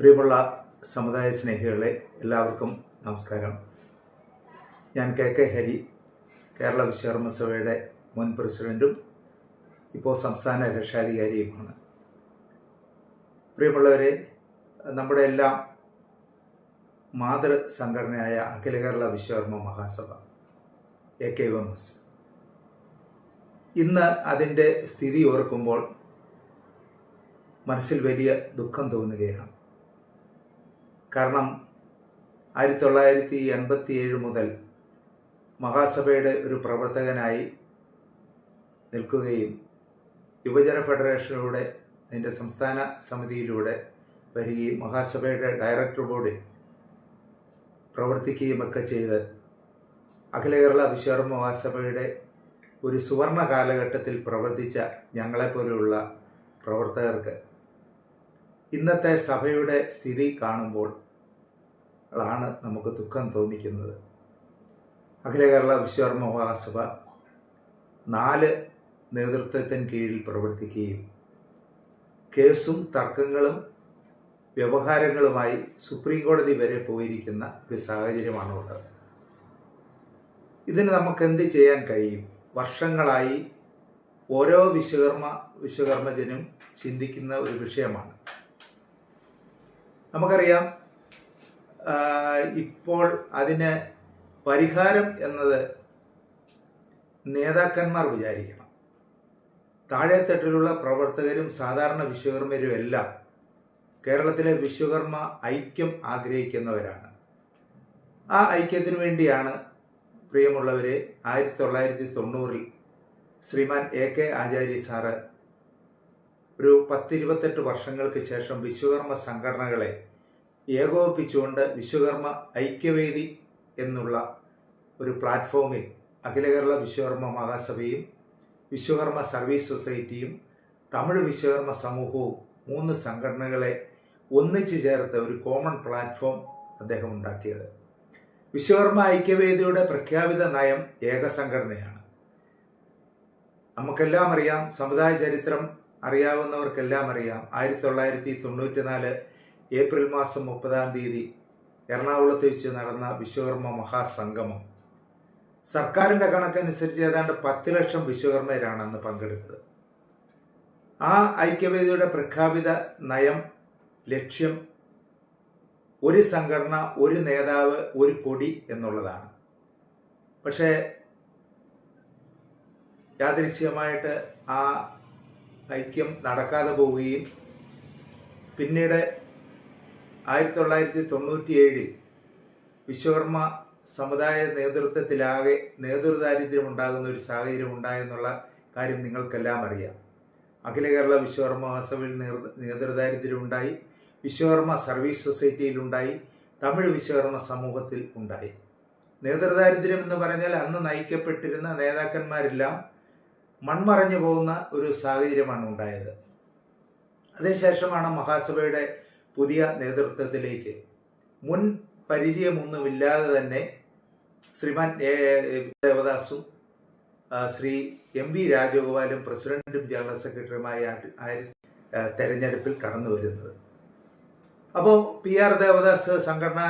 പ്രിയമുള്ള സമുദായ സ്നേഹികളെ എല്ലാവർക്കും നമസ്കാരം. ഞാൻ കെ ഹരി, കേരള വിശ്വകർമ്മ സഭയുടെ മുൻ പ്രസിഡന്റും ഇപ്പോൾ സംസ്ഥാന രക്ഷാധികാരിയുമാണ്. പ്രിയമുള്ളവരെ, നമ്മുടെ എല്ലാം മാതൃ സംഘടനയായ അഖില കേരള വിശ്വകർമ്മ മഹാസഭ AKVMS ഇന്ന് അതിൻ്റെ സ്ഥിതി ഓർക്കുമ്പോൾ മനസ്സിൽ വലിയ ദുഃഖം തോന്നുകയാണ്. കാരണം 1987 മുതൽ മഹാസഭയുടെ ഒരു പ്രവർത്തകനായി നിൽക്കുകയും യുവജന ഫെഡറേഷനിലൂടെ അതിൻ്റെ സംസ്ഥാന സമിതിയിലൂടെ വരികയും മഹാസഭയുടെ ഡയറക്ടർ ബോർഡിൽ പ്രവർത്തിക്കുകയും ഒക്കെ ചെയ്ത് അഖില കേരള വിശ്വകർമ്മ മഹാസഭയുടെ ഒരു സുവർണ കാലഘട്ടത്തിൽ പ്രവർത്തിച്ച ഞങ്ങളെപ്പോലെയുള്ള പ്രവർത്തകർക്ക് ഇന്നത്തെ സഭയുടെ സ്ഥിതി കാണുമ്പോൾ ആണ് നമുക്ക് ദുഃഖം തോന്നിക്കുന്നത്. അഖില കേരള വിശ്വകർമ്മ മഹാസഭ 4 നേതൃത്വത്തിന് കീഴിൽ പ്രവർത്തിക്കുകയും കേസും തർക്കങ്ങളും വ്യവഹാരങ്ങളുമായി സുപ്രീം കോടതി വരെ പോയിരിക്കുന്ന ഒരു സാഹചര്യമാണുള്ളത്. ഇതിന് നമുക്ക് എന്ത് ചെയ്യാൻ കഴിയും? വർഷങ്ങളായി ഓരോ വിശ്വകർമ്മജനും ചിന്തിക്കുന്ന ഒരു വിഷയമാണ്. നമുക്കറിയാം, ഇപ്പോൾ അതിന് പരിഹാരം എന്നത് നേതാക്കന്മാർ വിചാരിക്കണം. താഴെത്തട്ടിലുള്ള പ്രവർത്തകരും സാധാരണ വിശ്വകർമ്മരും എല്ലാം കേരളത്തിലെ വിശ്വകർമ്മ ഐക്യം ആഗ്രഹിക്കുന്നവരാണ്. ആ ഐക്യത്തിനു വേണ്ടിയാണ് പ്രിയമുള്ളവരെ 1990 ശ്രീമാൻ AK ആചാര്യ സാറ് ഒരു 10-28 വർഷങ്ങൾക്ക് ശേഷം വിശ്വകർമ്മ സംഘടനകളെ ഏകോപിപ്പിച്ചുകൊണ്ട് വിശ്വകർമ്മ ഐക്യവേദി എന്നുള്ള ഒരു പ്ലാറ്റ്ഫോമിൽ അഖില കേരള വിശ്വകർമ്മ മഹാസഭയും വിശ്വകർമ്മ സർവീസ് സൊസൈറ്റിയും തമിഴ് വിശ്വകർമ്മ സമൂഹവും 3 സംഘടനകളെ ഒന്നിച്ചു ചേർത്ത് ഒരു കോമൺ പ്ലാറ്റ്ഫോം അദ്ദേഹം ഉണ്ടാക്കിയത്. വിശ്വകർമ്മ ഐക്യവേദിയുടെ പ്രഖ്യാപിത നയം ഏകസംഘടനയാണ്. നമുക്കെല്ലാം അറിയാം, സമുദായ ചരിത്രം അറിയാവുന്നവർക്കെല്ലാം അറിയാം, 1994 ഏപ്രിൽ മാസം 30 എറണാകുളത്ത് വെച്ച് നടന്ന വിശ്വകർമ്മ മഹാസംഗമം. സർക്കാരിൻ്റെ കണക്കനുസരിച്ച് ഏതാണ്ട് 10 ലക്ഷം വിശ്വകർമ്മരാണ് അന്ന് പങ്കെടുത്തത്. ആ ഐക്യവേദിയുടെ പ്രഖ്യാപിത നയം, ലക്ഷ്യം ഒരു സംഘടന, ഒരു നേതാവ്, ഒരു കൊടി എന്നുള്ളതാണ്. പക്ഷേ യാദൃച്ഛികമായിട്ട് ആ ഐക്യം നടക്കാതെ പോവുകയും പിന്നീട് 1997 വിശ്വകർമ്മ സമുദായ നേതൃത്വത്തിലാകെ നേതൃദാരിദ്ര്യം ഉണ്ടാകുന്ന ഒരു സാഹചര്യം ഉണ്ടായെന്നുള്ള കാര്യം നിങ്ങൾക്കെല്ലാം അറിയാം. അഖില കേരള വിശ്വകർമ്മ മഹാസഭയിൽ നേതൃദാരിദ്ര്യം ഉണ്ടായി, വിശ്വകർമ്മ സർവീസ് സൊസൈറ്റിയിലുണ്ടായി, തമിഴ് വിശ്വകർമ്മ സമൂഹത്തിൽ ഉണ്ടായി. നേതൃദാരിദ്ര്യം എന്ന് പറഞ്ഞാൽ അന്ന് നയിക്കപ്പെട്ടിരുന്ന നേതാക്കന്മാരെല്ലാം മൺമറഞ്ഞു പോകുന്ന ഒരു സാഹചര്യമാണ് ഉണ്ടായത്. അതിനുശേഷമാണ് മഹാസഭയുടെ പുതിയ നേതൃത്വത്തിലേക്ക് മുൻ പരിചയമൊന്നുമില്ലാതെ തന്നെ ശ്രീമാൻ ദേവദാസും ശ്രീ MV രാജഗോപാലും പ്രസിഡന്റും ജനറൽ സെക്രട്ടറിയുമായി തെരഞ്ഞെടുപ്പിൽ കടന്നു വരുന്നത്. അപ്പോൾ PR ദേവദാസ് സംഘടനാ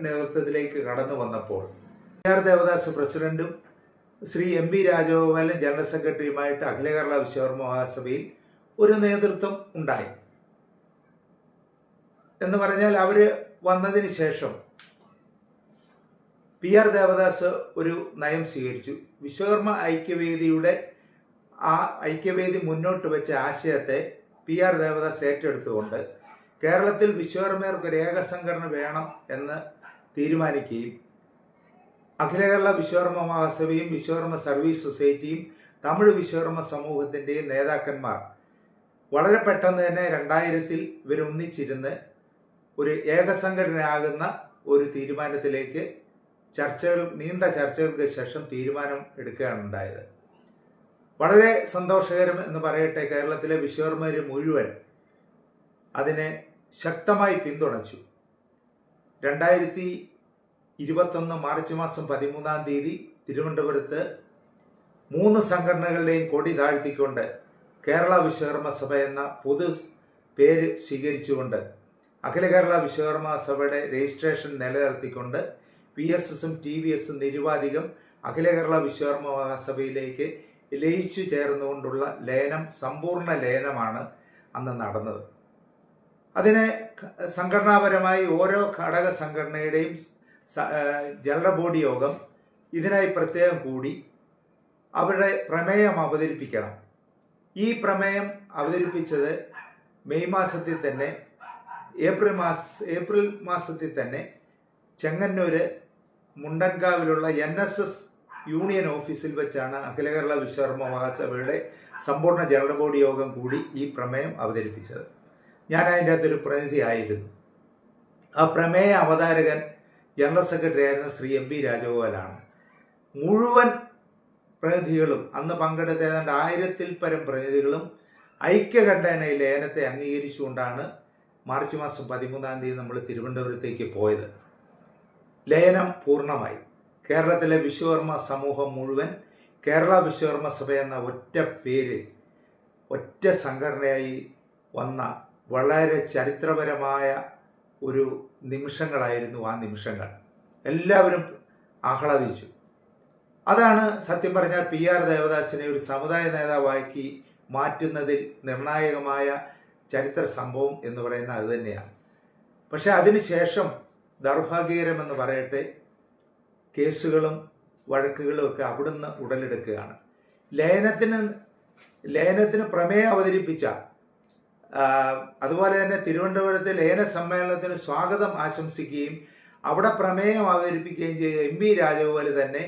നേതൃത്വത്തിലേക്ക് കടന്നു വന്നപ്പോൾ PR ദേവദാസ് പ്രസിഡന്റും ശ്രീ MV രാജഗോപാലും ജനറൽ സെക്രട്ടറിയുമായിട്ട് അഖില കേരള വിശ്വകർമ്മ മഹാസഭയിൽ ഒരു നേതൃത്വം ഉണ്ടായി. എന്ന് പറഞ്ഞാൽ അവർ വന്നതിന് ശേഷം PR ദേവദാസ് ഒരു നയം സ്വീകരിച്ചു. വിശ്വകർമ്മ ഐക്യവേദിയുടെ ആ ഐക്യവേദി മുന്നോട്ട് വെച്ച ആശയത്തെ PR ദേവദാസ് ഏറ്റെടുത്തുകൊണ്ട് കേരളത്തിൽ വിശ്വകർമ്മർക്ക് ഒരു ഏകസംഘടന വേണം എന്ന് തീരുമാനിക്കുകയും അഖില കേരള വിശ്വകർമ്മ മഹാസഭയും വിശ്വകർമ്മ സർവീസ് സൊസൈറ്റിയും തമിഴ് വിശ്വകർമ്മ സമൂഹത്തിൻ്റെയും നേതാക്കന്മാർ വളരെ പെട്ടെന്ന് തന്നെ 2000 ഇവരൊന്നിച്ചിരുന്ന് ഒരു ഏകസംഘടനയാകുന്ന ഒരു തീരുമാനത്തിലേക്ക് നീണ്ട ചർച്ചകൾക്ക് ശേഷം തീരുമാനം എടുക്കുകയാണ് ഉണ്ടായത്. വളരെ സന്തോഷകരം എന്ന് പറയട്ടെ, കേരളത്തിലെ വിശ്വകർമ്മര് മുഴുവൻ അതിനെ ശക്തമായി പിന്തുണച്ചു. 2021 മാർച്ച് മാസം 13 തിരുവനന്തപുരത്ത് 3 സംഘടനകളുടെയും കൊടി താഴ്ത്തിക്കൊണ്ട് കേരള വിശ്വകർമ്മ സഭ എന്ന പൊതു പേര് സ്വീകരിച്ചുകൊണ്ട് അഖില കേരള വിശ്വകർമ്മ സഭയുടെ രജിസ്ട്രേഷൻ നിലനിർത്തിക്കൊണ്ട് PSSും TVSും നിരുപാധികം അഖില കേരള വിശ്വകർമ്മ മഹാസഭയിലേക്ക് ലയിച്ചു ചേർന്നുകൊണ്ടുള്ള ലയനം, സമ്പൂർണ്ണ ലയനമാണ് അന്ന് നടന്നത്. അതിന് സംഘടനാപരമായി ഓരോ ഘടക സംഘടനയുടെയും ജനറൽ ബോഡി യോഗം ഇതിനായി പ്രത്യേകം കൂടി അവരുടെ പ്രമേയം അവതരിപ്പിക്കണം. ഈ പ്രമേയം അവതരിപ്പിച്ചത് മെയ് മാസത്തിൽ തന്നെ, ഏപ്രിൽ മാസത്തിൽ തന്നെ ചെങ്ങന്നൂര് മുണ്ടൻകാവിലുള്ള NSS യൂണിയൻ ഓഫീസിൽ വെച്ചാണ് അഖില കേരള വിശ്വകർമ്മ മഹാസഭയുടെ സമ്പൂർണ്ണ ജനറൽ ബോഡി യോഗം കൂടി ഈ പ്രമേയം അവതരിപ്പിച്ചത്. ഞാൻ അതിൻ്റെ അകത്തൊരു പ്രതിനിധിയായിരുന്നു. ആ പ്രമേയ അവതാരകൻ ജനറൽ സെക്രട്ടറി ആയിരുന്ന ശ്രീ MP രാജഗോപാലാണ്. മുഴുവൻ പ്രതിനിധികളും, അന്ന് പങ്കെടുത്ത ഏതാണ്ട് 1000-ൽ പരം പ്രതിനിധികളും ഐക്യകണ്ഠേന ലയനത്തെ അംഗീകരിച്ചുകൊണ്ടാണ് മാർച്ച് മാസം 13-ാം തീയതി നമ്മൾ തിരുവനന്തപുരത്തേക്ക് പോയത്. ലയനം പൂർണ്ണമായി. കേരളത്തിലെ വിശ്വകർമ്മ സമൂഹം മുഴുവൻ കേരള വിശ്വകർമ്മ സഭ എന്ന ഒറ്റ പേരിൽ, ഒറ്റ സംഘടനയായി വന്ന വളരെ ചരിത്രപരമായ ഒരു നിമിഷങ്ങളായിരുന്നു ആ നിമിഷങ്ങൾ. എല്ലാവരും ആഹ്ലാദിച്ചു. അതാണ് സത്യം പറഞ്ഞാൽ PR ദേവദാസിനെ ഒരു സമുദായ നേതാവാക്കി മാറ്റുന്നതിൽ നിർണായകമായ ചരിത്ര സംഭവം എന്ന് പറയുന്നത് അതുതന്നെയാണ്. പക്ഷെ അതിനുശേഷം ദൗർഭാഗ്യകരമെന്ന് പറയട്ടെ, കേസുകളും വഴക്കുകളും ഒക്കെ അവിടുന്ന് ഉടലെടുക്കുകയാണ്. ലയനത്തിന് പ്രമേയം അവതരിപ്പിച്ച, അതുപോലെ തന്നെ തിരുവനന്തപുരത്തെ ലയന സമ്മേളനത്തിന് സ്വാഗതം ആശംസിക്കുകയും അവിടെ പ്രമേയം അവതരിപ്പിക്കുകയും ചെയ്ത MP രാജഗോപാൽ തന്നെ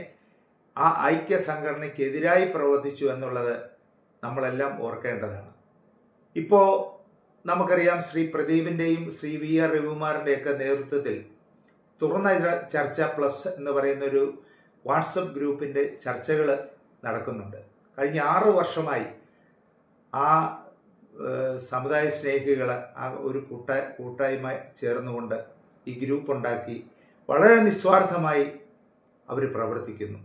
ആ ഐക്യ സംഘടനയ്ക്കെതിരായി പ്രവർത്തിച്ചു എന്നുള്ളത് നമ്മളെല്ലാം ഓർക്കേണ്ടതാണ്. ഇപ്പോൾ നമുക്കറിയാം, ശ്രീ പ്രദീപിൻ്റെയും ശ്രീ VR രവികുമാറിൻ്റെയൊക്കെ നേതൃത്വത്തിൽ തുറന്ന ചർച്ച പ്ലസ് എന്ന് പറയുന്നൊരു വാട്സപ്പ് ഗ്രൂപ്പിൻ്റെ ചർച്ചകൾ നടക്കുന്നുണ്ട്. കഴിഞ്ഞ 6 വർഷമായി ആ സമുദായ സ്നേഹികൾ ആ ഒരു കൂട്ടായ്മ ചേർന്നുകൊണ്ട് ഈ ഗ്രൂപ്പ് ഉണ്ടാക്കി വളരെ നിസ്വാർത്ഥമായി അവർ പ്രവർത്തിക്കുന്നു.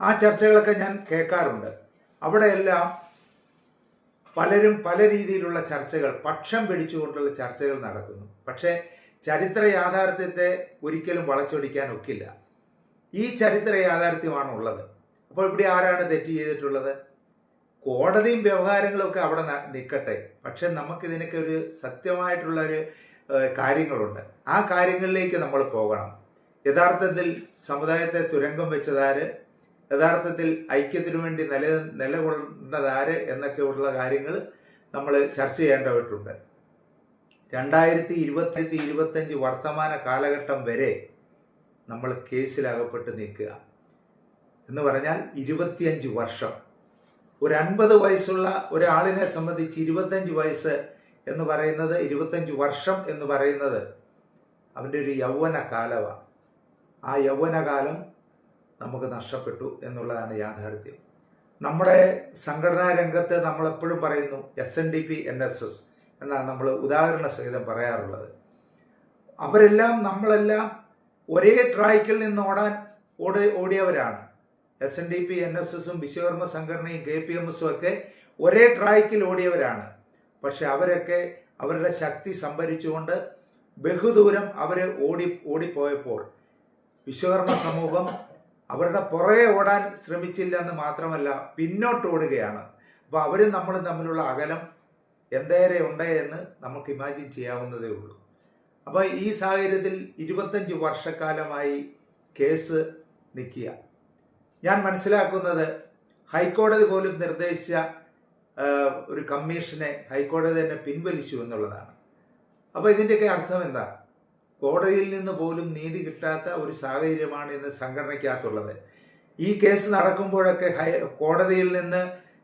ആ ചർച്ചകളൊക്കെ ഞാൻ കേൾക്കാറുണ്ട്. അവിടെയെല്ലാം പലരും പല രീതിയിലുള്ള ചർച്ചകൾ, പക്ഷം പിടിച്ചുകൊണ്ടുള്ള ചർച്ചകൾ നടക്കുന്നു. പക്ഷേ ചരിത്ര യാഥാർത്ഥ്യത്തെ ഒരിക്കലും വളച്ചൊടിക്കാൻ ഒക്കില്ല. ഈ ചരിത്ര യാഥാർത്ഥ്യമാണ് ഉള്ളത്. അപ്പോൾ ഇവിടെ ആരാണ് തെറ്റ് ചെയ്തിട്ടുള്ളത്? കോടതിയും വ്യവഹാരങ്ങളും ഒക്കെ അവിടെ നിൽക്കട്ടെ, പക്ഷെ നമുക്കിതിനൊക്കെ ഒരു സത്യമായിട്ടുള്ളൊരു കാര്യങ്ങളുണ്ട്. ആ കാര്യങ്ങളിലേക്ക് നമ്മൾ പോകണം. യഥാർത്ഥത്തിൽ സമുദായത്തെ തുരങ്കം വെച്ചതാര്, യഥാർത്ഥത്തിൽ ഐക്യത്തിനു വേണ്ടി നിലകൊണ്ടതാര് എന്നൊക്കെയുള്ള കാര്യങ്ങൾ നമ്മൾ ചർച്ച ചെയ്യേണ്ടതായിട്ടുണ്ട്. 2020-2025 വർത്തമാന കാലഘട്ടം വരെ നമ്മൾ കേസിലകപ്പെട്ട് നിൽക്കുക എന്ന് പറഞ്ഞാൽ 25 വർഷം. ഒരു 50 വയസ്സുള്ള ഒരാളിനെ സംബന്ധിച്ച് 25 വയസ്സ് എന്ന് പറയുന്നത്, 25 വർഷം എന്ന് പറയുന്നത് അവൻ്റെ ഒരു യൗവന കാലമാണ്. ആ യൗവനകാലം നമുക്ക് നഷ്ടപ്പെട്ടു എന്നുള്ളതാണ് യാഥാർത്ഥ്യം. നമ്മുടെ സംഘടനാ രംഗത്ത് നമ്മളെപ്പോഴും പറയുന്നു SNDP NSS എന്നാണ് നമ്മൾ ഉദാഹരണ സഹിതം പറയാറുള്ളത്. അവരെല്ലാം, നമ്മളെല്ലാം ഒരേ ട്രാക്കിൽ നിന്ന് ഓടിയവരാണ്. SNDP NSSും വിശ്വകർമ്മ സംഘടനയും KPMSും ഒക്കെ ഒരേ ട്രാക്കിൽ ഓടിയവരാണ്. പക്ഷെ അവരൊക്കെ അവരുടെ ശക്തി സംഭരിച്ചുകൊണ്ട് ബഹുദൂരം അവർ ഓടിപ്പോയപ്പോൾ വിശ്വകർമ്മ സമൂഹം അവരുടെ പുറകെ ഓടാൻ ശ്രമിച്ചില്ല എന്ന് മാത്രമല്ല, പിന്നോട്ട് ഓടുകയാണ്. അപ്പോൾ അവരും നമ്മളും തമ്മിലുള്ള അകലം എന്തേരെ ഉണ്ട് എന്ന് നമുക്ക് ഇമാജിൻ ചെയ്യാവുന്നതേ ഉള്ളൂ. അപ്പോൾ ഈ സാഹചര്യത്തിൽ 25 വർഷക്കാലമായി കേസ് നിൽക്കുക. ഞാൻ മനസ്സിലാക്കുന്നത് ഹൈക്കോടതി പോലും നിർദ്ദേശിച്ച ഒരു കമ്മീഷനെ ഹൈക്കോടതി തന്നെ പിൻവലിച്ചു എന്നുള്ളതാണ്. അപ്പോൾ ഇതിൻ്റെയൊക്കെ അർത്ഥം എന്താ? കോടതിയിൽ നിന്ന് പോലും നീതി കിട്ടാത്ത ഒരു സാഹചര്യമാണ് ഇന്ന് സംഘടനയ്ക്കകത്തുള്ളത്. ഈ കേസ് നടക്കുമ്പോഴൊക്കെ കോടതിയിൽ നിന്ന്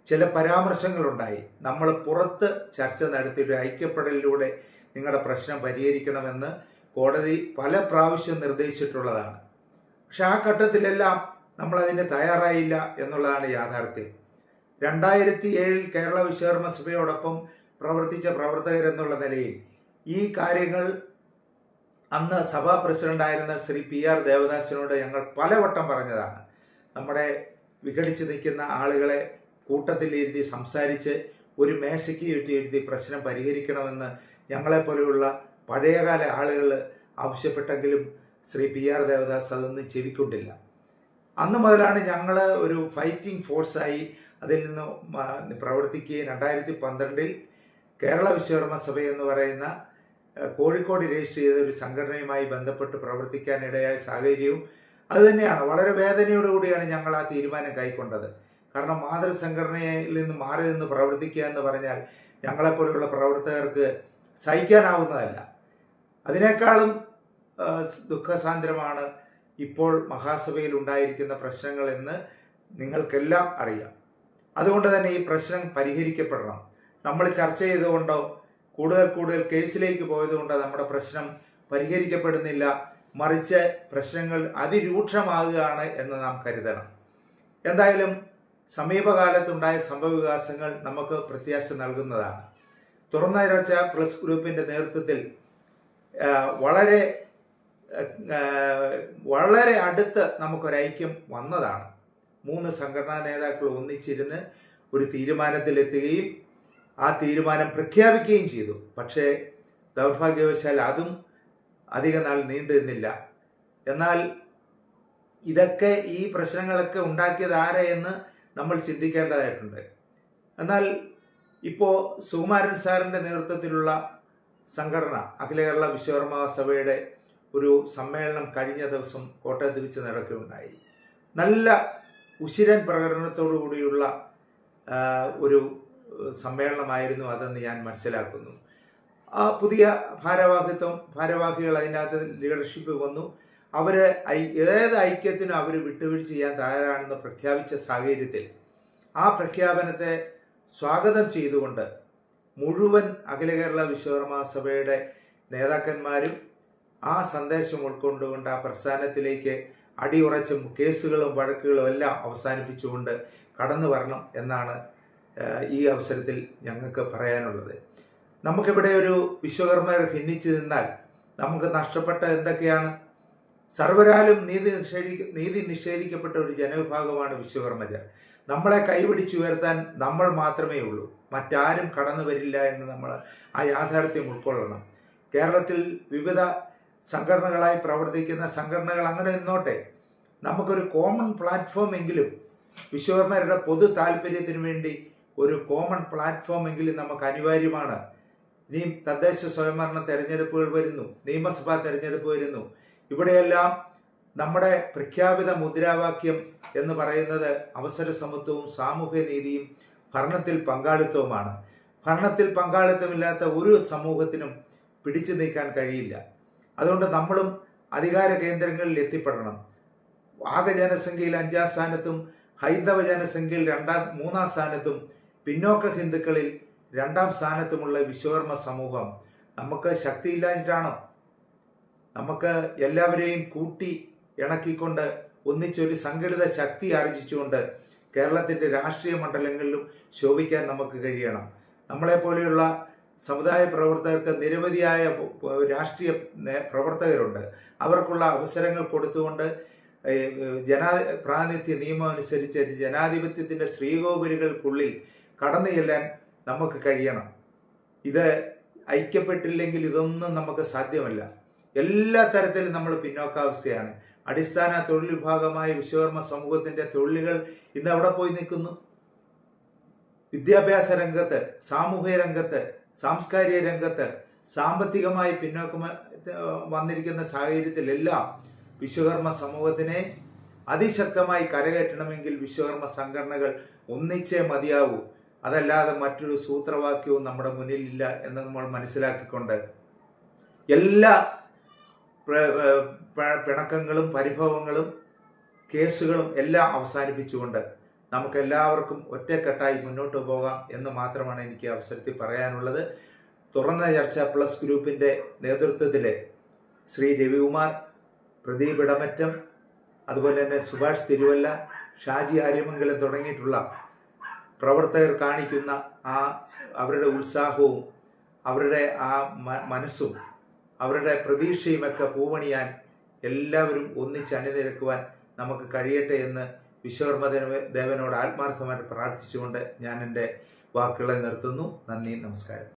ചില പരാമർശങ്ങളുണ്ടായി. നമ്മൾ പുറത്ത് ചർച്ച നടത്തി ഒരു ഐക്യപ്പെടലിലൂടെ നിങ്ങളുടെ പ്രശ്നം പരിഹരിക്കണമെന്ന് കോടതി പല പ്രാവശ്യം നിർദ്ദേശിച്ചിട്ടുള്ളതാണ്. പക്ഷെ ആ ഘട്ടത്തിലെല്ലാം നമ്മളതിന് തയ്യാറായില്ല എന്നുള്ളതാണ് യാഥാർത്ഥ്യം. 2007 കേരള വിശ്വകർമ്മ സഭയോടൊപ്പം പ്രവർത്തിച്ച പ്രവർത്തകരെന്നുള്ള നിലയിൽ ഈ കാര്യങ്ങൾ അന്ന് സഭാ പ്രസിഡന്റായിരുന്ന ശ്രീ PR ദേവദാസിനോട് ഞങ്ങൾ പലവട്ടം പറഞ്ഞതാണ്. നമ്മുടെ വിഘടിച്ച് നിൽക്കുന്ന ആളുകളെ കൂട്ടത്തിലിരുത്തി സംസാരിച്ച് ഒരു മേശയ്ക്ക് ചുറ്റിയിരുത്തി പ്രശ്നം പരിഹരിക്കണമെന്ന് ഞങ്ങളെപ്പോലെയുള്ള പഴയകാല ആളുകൾ ആവശ്യപ്പെട്ടെങ്കിലും ശ്രീ PR ദേവദാസ് അതൊന്നും ചെവിക്കൊണ്ടില്ല. അന്ന് മുതലാണ് ഞങ്ങൾ ഒരു ഫൈറ്റിംഗ് ഫോഴ്സായി അതിൽ നിന്ന് പ്രവർത്തിക്കുകയും 2012 കേരള വിശ്വകർമ്മ സഭ എന്ന് പറയുന്ന കോഴിക്കോട് രജിസ്റ്റർ ചെയ്ത ഒരു സംഘടനയുമായി ബന്ധപ്പെട്ട് പ്രവർത്തിക്കാനിടയായ സാഹചര്യവും അതുതന്നെയാണ്. വളരെ വേദനയോടുകൂടിയാണ് ഞങ്ങൾ ആ തീരുമാനം കൈക്കൊണ്ടത്. കാരണം മാതൃസംഘടനയിൽ നിന്ന് മാറി നിന്ന് പ്രവർത്തിക്കുക എന്ന് പറഞ്ഞാൽ ഞങ്ങളെപ്പോലുള്ള പ്രവർത്തകർക്ക് സഹിക്കാനാവുന്നതല്ല. അതിനേക്കാളും ദുഃഖസാന്ദ്രമാണ് ഇപ്പോൾ മഹാസഭയിൽ ഉണ്ടായിരിക്കുന്ന പ്രശ്നങ്ങൾ എന്ന് നിങ്ങൾക്കെല്ലാം അറിയാം. അതുകൊണ്ട് തന്നെ ഈ പ്രശ്നം പരിഹരിക്കപ്പെടണം. നമ്മൾ ചർച്ച ചെയ്തുകൊണ്ടോ കൂടുതൽ കേസിലേക്ക് പോയതുകൊണ്ടോ നമ്മുടെ പ്രശ്നം പരിഹരിക്കപ്പെടുന്നില്ല, മറിച്ച് പ്രശ്നങ്ങൾ അതിരൂക്ഷമാകുകയാണ് എന്ന് നാം കരുതണം. എന്തായാലും സമീപകാലത്തുണ്ടായ സംഭവവികാസങ്ങൾ നമുക്ക് പ്രത്യാശ നൽകുന്നതാണ്. തുറന്നരച്ച പ്ലസ് ഗ്രൂപ്പിൻ്റെ നേതൃത്വത്തിൽ വളരെ അടുത്ത് നമുക്കൊരൈക്യം വന്നതാണ്. 3 സംഘടനാ നേതാക്കൾ ഒന്നിച്ചിരുന്ന് ഒരു തീരുമാനത്തിലെത്തുകയും ആ തീരുമാനം പ്രഖ്യാപിക്കുകയും ചെയ്തു. പക്ഷേ ദൗർഭാഗ്യവശാൽ അതും അധിക നാൾ നീണ്ടു നിന്നില്ല. എന്നാൽ ഇതൊക്കെ ഈ പ്രശ്നങ്ങളൊക്കെ ഉണ്ടാക്കിയത് ആരെയെന്ന് നമ്മൾ ചിന്തിക്കേണ്ടതായിട്ടുണ്ട്. എന്നാൽ ഇപ്പോൾ സുകുമാരൻ സാറിൻ്റെ നേതൃത്വത്തിലുള്ള സംഘടന അഖില കേരള വിശ്വകർമ്മ സഭയുടെ ഒരു സമ്മേളനം കഴിഞ്ഞ ദിവസം കോട്ടയത്ത് വെച്ച് നടക്കുകയുണ്ടായി. നല്ല ഉശിരൻ പ്രകടനത്തോടു കൂടിയുള്ള ഒരു സമ്മേളനമായിരുന്നു അതെന്ന് ഞാൻ മനസ്സിലാക്കുന്നു. ആ പുതിയ ഭാരവാഹികൾ അതിനകത്ത് ലീഡർഷിപ്പ് വന്നു. അവർ ഏത് ഐക്യത്തിനും അവർ വിട്ടുവീഴ്ച ചെയ്യാൻ തയ്യാറാണെന്ന് പ്രഖ്യാപിച്ച സാഹചര്യത്തിൽ ആ പ്രഖ്യാപനത്തെ സ്വാഗതം ചെയ്തുകൊണ്ട് മുഴുവൻ അഖില കേരള വിശ്വകർമ്മ സഭയുടെ നേതാക്കന്മാരും ആ സന്ദേശം ഉൾക്കൊണ്ടുകൊണ്ട് ആ പ്രസ്ഥാനത്തിലേക്ക് അടിയുറച്ചും കേസുകളും വഴക്കുകളും എല്ലാം അവസാനിപ്പിച്ചുകൊണ്ട് കടന്നു വരണം എന്നാണ് ഈ അവസരത്തിൽ ഞങ്ങൾക്ക് പറയാനുള്ളത്. നമുക്കിവിടെ ഒരു വിശ്വകർമ്മർ ഭിന്നിച്ചു നിന്നാൽ നമുക്ക് നഷ്ടപ്പെട്ട എന്തൊക്കെയാണ്? സർവരാലും നീതി നിഷേധിക്കപ്പെട്ട ഒരു ജനവിഭാഗമാണ് വിശ്വകർമ്മജർ. നമ്മളെ കൈപിടിച്ചുയർത്താൻ നമ്മൾ മാത്രമേ ഉള്ളൂ, മറ്റാരും കടന്നു വരില്ല എന്ന് നമ്മൾ ആ യാഥാർത്ഥ്യം ഉൾക്കൊള്ളണം. കേരളത്തിൽ വിവിധ സംഘടനകളായി പ്രവർത്തിക്കുന്ന സംഘടനകൾ അങ്ങനെ നിന്നോട്ടെ, നമുക്കൊരു കോമൺ പ്ലാറ്റ്ഫോം എങ്കിലും വിശ്വകർമ്മരുടെ പൊതു താല്പര്യത്തിന് വേണ്ടി ഒരു കോമൺ പ്ലാറ്റ്ഫോം എങ്കിലും നമുക്ക് അനിവാര്യമാണ്. ഇനിയും തദ്ദേശ സ്വയംഭരണ തെരഞ്ഞെടുപ്പുകൾ വരുന്നു, നിയമസഭാ തെരഞ്ഞെടുപ്പ് വരുന്നു. ഇവിടെയെല്ലാം നമ്മുടെ പ്രഖ്യാപിത മുദ്രാവാക്യം എന്ന് പറയുന്നത് അവസര സമത്വവും സാമൂഹ്യ നീതിയും ഭരണത്തിൽ പങ്കാളിത്തവുമാണ്. ഭരണത്തിൽ പങ്കാളിത്തമില്ലാത്ത ഒരു സമൂഹത്തിനും പിടിച്ചു നീക്കാൻ കഴിയില്ല. അതുകൊണ്ട് നമ്മളും അധികാര കേന്ദ്രങ്ങളിൽ എത്തിപ്പെടണം. ആകെ ജനസംഖ്യയിൽ 5ാം സ്ഥാനത്തും ഹൈന്ദവ ജനസംഖ്യയിൽ 3ാം സ്ഥാനത്തും പിന്നോക്ക ഹിന്ദുക്കളിൽ 2ാം സ്ഥാനത്തുമുള്ള വിശ്വകർമ്മ സമൂഹം നമുക്ക് ശക്തിയില്ലാഞ്ഞിട്ടാണോ? നമുക്ക് എല്ലാവരെയും കൂട്ടി ഇണക്കിക്കൊണ്ട് ഒന്നിച്ചൊരു സംഘടിത ശക്തി ആർജിച്ചുകൊണ്ട് കേരളത്തിൻ്റെ രാഷ്ട്രീയ മണ്ഡലങ്ങളിലും ശോഭിക്കാൻ നമുക്ക് കഴിയണം. നമ്മളെപ്പോലെയുള്ള സമുദായ പ്രവർത്തകർക്ക് നിരവധിയായ രാഷ്ട്രീയ പ്രവർത്തകരുണ്ട്. അവർക്കുള്ള അവസരങ്ങൾ കൊടുത്തുകൊണ്ട് പ്രാതിനിധ്യ നിയമം അനുസരിച്ച് ജനാധിപത്യത്തിൻ്റെ ശ്രീകോവിലുകൾക്കുള്ളിൽ കടന്നു ചെല്ലാൻ നമുക്ക് കഴിയണം. ഇത് ഐക്യപ്പെട്ടില്ലെങ്കിൽ ഇതൊന്നും നമുക്ക് സാധ്യമല്ല. എല്ലാ തരത്തിലും നമ്മൾ പിന്നോക്കാവസ്ഥയാണ്. അടിസ്ഥാന തൊഴിൽ വിഭാഗമായ വിശ്വകർമ്മ സമൂഹത്തിൻ്റെ തൊഴിലുകൾ ഇന്ന് എവിടെ പോയി നിൽക്കുന്നു? വിദ്യാഭ്യാസ രംഗത്ത്, സാമൂഹിക രംഗത്ത്, സാംസ്കാരിക രംഗത്ത് സാമ്പത്തികമായി പിന്നോക്കം വന്നിരിക്കുന്ന സാഹചര്യത്തിലെല്ലാം വിശ്വകർമ്മ സമൂഹത്തിനെ അതിശക്തമായി കരകയറ്റണമെങ്കിൽ വിശ്വകർമ്മ സംഘടനകൾ ഒന്നിച്ചേ മതിയാവൂ. അതല്ലാതെ മറ്റൊരു സൂത്രവാക്യവും നമ്മുടെ മുന്നിലില്ല എന്ന് നമ്മൾ മനസ്സിലാക്കിക്കൊണ്ട് എല്ലാ പിണക്കങ്ങളും പരിഭവങ്ങളും കേസുകളും എല്ലാം അവസാനിപ്പിച്ചുകൊണ്ട് നമുക്കെല്ലാവർക്കും ഒറ്റക്കെട്ടായി മുന്നോട്ട് പോകാം എന്ന് മാത്രമാണ് എനിക്ക് അവസരത്തിൽ പറയാനുള്ളത്. തുറന്ന ചർച്ച പ്ലസ് ഗ്രൂപ്പിൻ്റെ നേതൃത്വത്തിൽ ശ്രീ രവികുമാർ, പ്രദീപ് ഇടമറ്റം, അതുപോലെ തന്നെ സുഭാഷ് തിരുവല്ല, ഷാജി ആര്യമംഗലം തുടങ്ങിയിട്ടുള്ള പ്രവർത്തകർ കാണിക്കുന്ന അവരുടെ ഉത്സാഹവും അവരുടെ ആ മനസ്സും അവരുടെ പ്രതീക്ഷയുമൊക്കെ പൂവണിയാൻ എല്ലാവരും ഒന്നിച്ച് അണിനിരക്കുവാൻ നമുക്ക് കഴിയട്ടെ എന്ന് വിശ്വകർമ്മ ദേവനോട് ആത്മാർത്ഥമായിട്ട് പ്രാർത്ഥിച്ചുകൊണ്ട് ഞാൻ എൻ്റെ വാക്കുകളെ നിർത്തുന്നു. നന്ദി, നമസ്കാരം.